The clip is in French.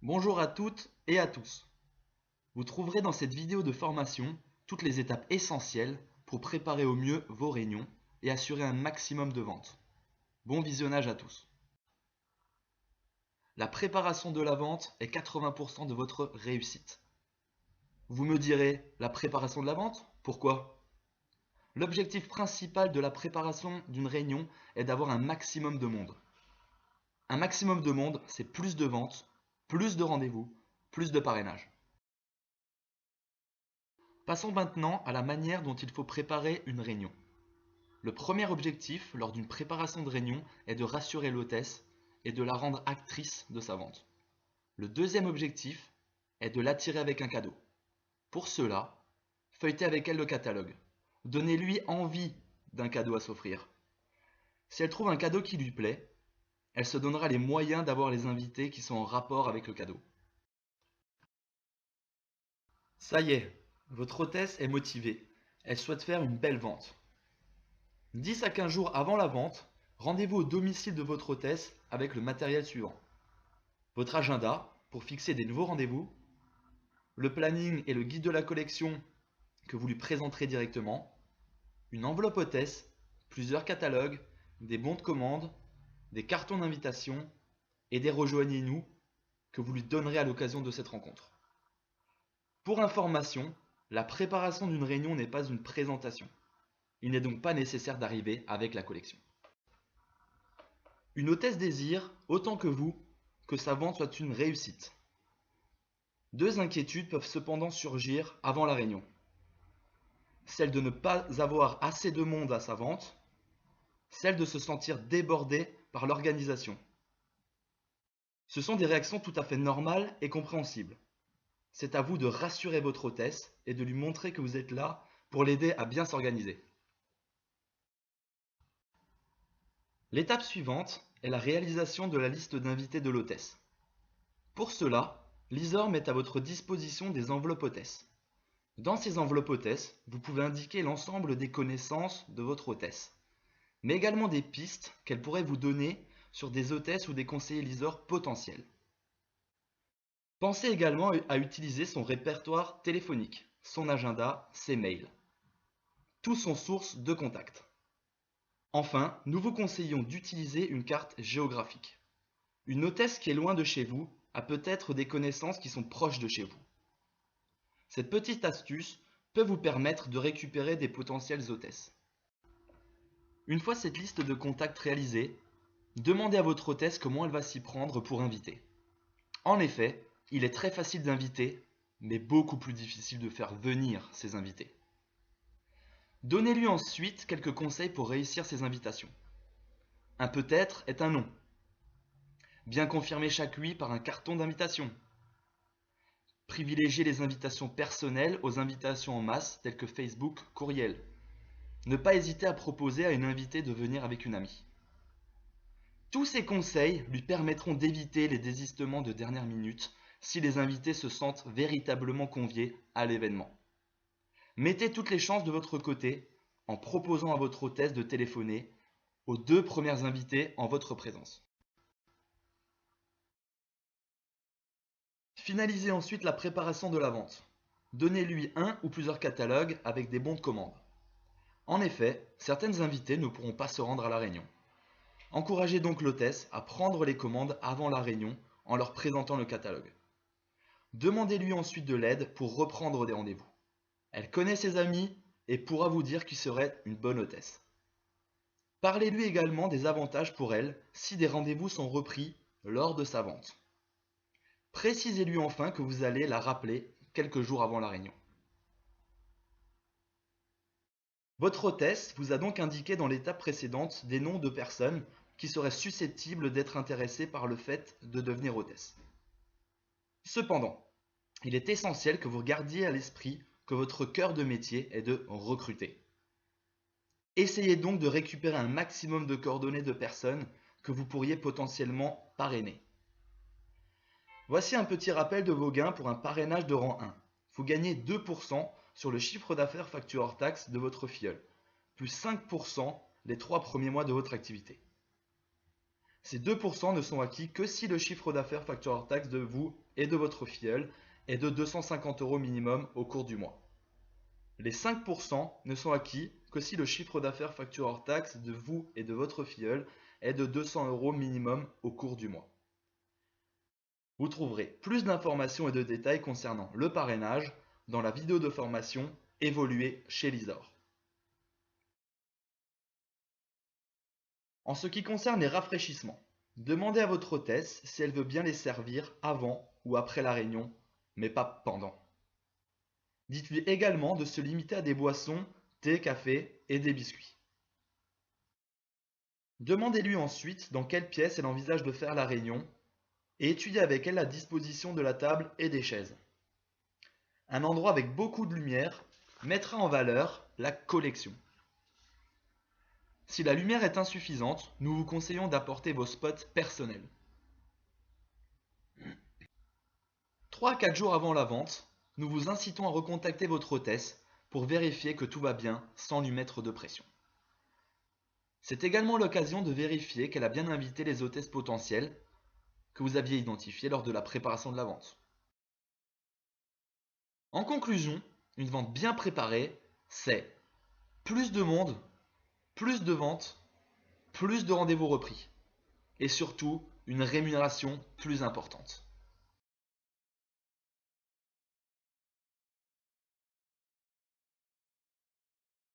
Bonjour à toutes et à tous. Vous trouverez dans cette vidéo de formation toutes les étapes essentielles pour préparer au mieux vos réunions et assurer un maximum de ventes. Bon visionnage à tous. La préparation de la vente est 80% de votre réussite. Vous me direz, la préparation de la vente? Pourquoi? L'objectif principal de la préparation d'une réunion est d'avoir un maximum de monde. Un maximum de monde, c'est plus de ventes, plus de rendez-vous, plus de parrainage. Passons maintenant à la manière dont il faut préparer une réunion. Le premier objectif lors d'une préparation de réunion est de rassurer l'hôtesse et de la rendre actrice de sa vente. Le deuxième objectif est de l'attirer avec un cadeau. Pour cela, feuilletez avec elle le catalogue. Donnez-lui envie d'un cadeau à s'offrir. Si elle trouve un cadeau qui lui plaît, elle se donnera les moyens d'avoir les invités qui sont en rapport avec le cadeau. Ça y est, votre hôtesse est motivée. Elle souhaite faire une belle vente. 10 à 15 jours avant la vente, rendez-vous au domicile de votre hôtesse avec le matériel suivant. Votre agenda pour fixer des nouveaux rendez-vous, le planning et le guide de la collection que vous lui présenterez directement, une enveloppe hôtesse, plusieurs catalogues, des bons de commande, des cartons d'invitation et des rejoignez-nous que vous lui donnerez à l'occasion de cette rencontre. Pour information, la préparation d'une réunion n'est pas une présentation. Il n'est donc pas nécessaire d'arriver avec la collection. Une hôtesse désire, autant que vous, que sa vente soit une réussite. Deux inquiétudes peuvent cependant surgir avant la réunion. Celle de ne pas avoir assez de monde à sa vente, celle de se sentir débordé par l'organisation. Ce sont des réactions tout à fait normales et compréhensibles. C'est à vous de rassurer votre hôtesse et de lui montrer que vous êtes là pour l'aider à bien s'organiser. L'étape suivante est la réalisation de la liste d'invités de l'hôtesse. Pour cela, l'ISOR met à votre disposition des enveloppes hôtesses. Dans ces enveloppes hôtesses, vous pouvez indiquer l'ensemble des connaissances de votre hôtesse, mais également des pistes qu'elle pourrait vous donner sur des hôtesses ou des conseillers LISOR potentiels. Pensez également à utiliser son répertoire téléphonique, son agenda, ses mails. Tous sont source de contacts. Enfin, nous vous conseillons d'utiliser une carte géographique. Une hôtesse qui est loin de chez vous a peut-être des connaissances qui sont proches de chez vous. Cette petite astuce peut vous permettre de récupérer des potentielles hôtesses. Une fois cette liste de contacts réalisée, demandez à votre hôtesse comment elle va s'y prendre pour inviter. En effet, il est très facile d'inviter, mais beaucoup plus difficile de faire venir ces invités. Donnez-lui ensuite quelques conseils pour réussir ces invitations. Un peut-être est un non. Bien confirmer chaque oui par un carton d'invitation. Privilégier les invitations personnelles aux invitations en masse telles que Facebook, courriel. Ne pas hésiter à proposer à une invitée de venir avec une amie. Tous ces conseils lui permettront d'éviter les désistements de dernière minute si les invités se sentent véritablement conviés à l'événement. Mettez toutes les chances de votre côté en proposant à votre hôtesse de téléphoner aux 2 premières invités en votre présence. Finalisez ensuite la préparation de la vente. Donnez-lui un ou plusieurs catalogues avec des bons de commande. En effet, certaines invitées ne pourront pas se rendre à la réunion. Encouragez donc l'hôtesse à prendre les commandes avant la réunion en leur présentant le catalogue. Demandez-lui ensuite de l'aide pour reprendre des rendez-vous. Elle connaît ses amis et pourra vous dire qui serait une bonne hôtesse. Parlez-lui également des avantages pour elle si des rendez-vous sont repris lors de sa vente. Précisez-lui enfin que vous allez la rappeler quelques jours avant la réunion. Votre hôtesse vous a donc indiqué dans l'étape précédente des noms de personnes qui seraient susceptibles d'être intéressées par le fait de devenir hôtesse. Cependant, il est essentiel que vous gardiez à l'esprit que votre cœur de métier est de recruter. Essayez donc de récupérer un maximum de coordonnées de personnes que vous pourriez potentiellement parrainer. Voici un petit rappel de vos gains pour un parrainage de rang 1. Vous gagnez 2% sur le chiffre d'affaires facturé hors taxe de votre filleul, plus 5% les 3 premiers mois de votre activité. Ces 2% ne sont acquis que si le chiffre d'affaires facture hors taxe de vous et de votre filleul est de 250 € minimum au cours du mois. Les 5% ne sont acquis que si le chiffre d'affaires facture hors taxe de vous et de votre filleul est de 200 € minimum au cours du mois. Vous trouverez plus d'informations et de détails concernant le parrainage dans la vidéo de formation Évoluer chez Lisor. En ce qui concerne les rafraîchissements, demandez à votre hôtesse si elle veut bien les servir avant ou après la réunion, mais pas pendant. Dites-lui également de se limiter à des boissons, thé, café et des biscuits. Demandez-lui ensuite dans quelle pièce elle envisage de faire la réunion et étudiez avec elle la disposition de la table et des chaises. Un endroit avec beaucoup de lumière mettra en valeur la collection. Si la lumière est insuffisante, nous vous conseillons d'apporter vos spots personnels. 3 à 4 jours avant la vente, nous vous incitons à recontacter votre hôtesse pour vérifier que tout va bien sans lui mettre de pression. C'est également l'occasion de vérifier qu'elle a bien invité les hôtesses potentielles que vous aviez identifiées lors de la préparation de la vente. En conclusion, une vente bien préparée, c'est plus de monde, plus de ventes, plus de rendez-vous repris et surtout une rémunération plus importante.